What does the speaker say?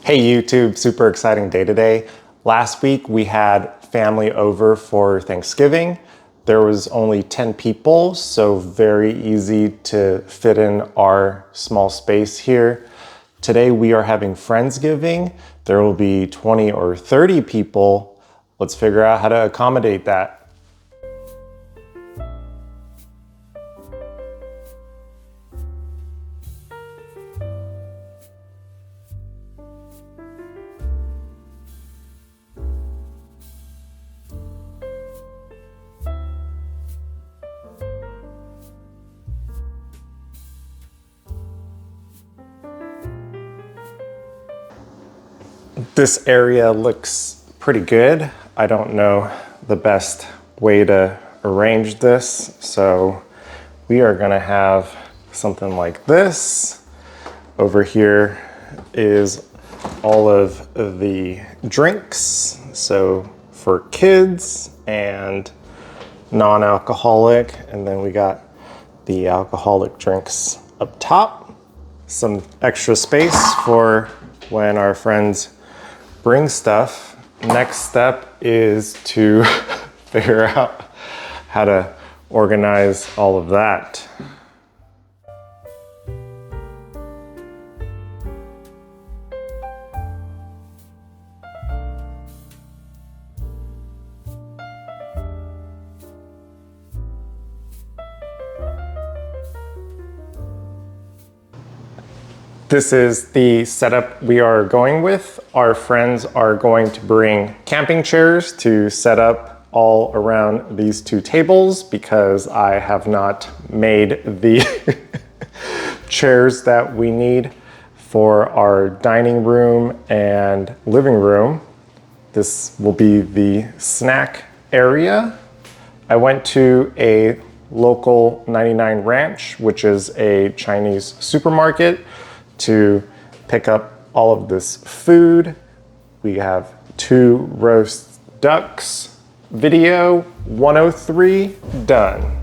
Hey YouTube, super exciting day today. Last week we had family over for Thanksgiving. There was only 10 people, so very easy to fit in our small space here. Today we are having Friendsgiving. There will be 20 or 30 people. Let's figure out how to accommodate that. This area looks pretty good. I don't know the best way to arrange this, so we are gonna have something like this. Over here is all of the drinks, so for kids and non-alcoholic, and then we got the alcoholic drinks up top. Some extra space for when our friends bring stuff. Next step is to figure out how to organize all of that. This is the setup we are going with. Our friends are going to bring camping chairs to set up all around these two tables because I have not made the chairs that we need for our dining room and living room. This will be the snack area. I went to a local 99 Ranch, which is a Chinese supermarket, to pick up all of this food. We have 2 roast ducks. Video 103 done.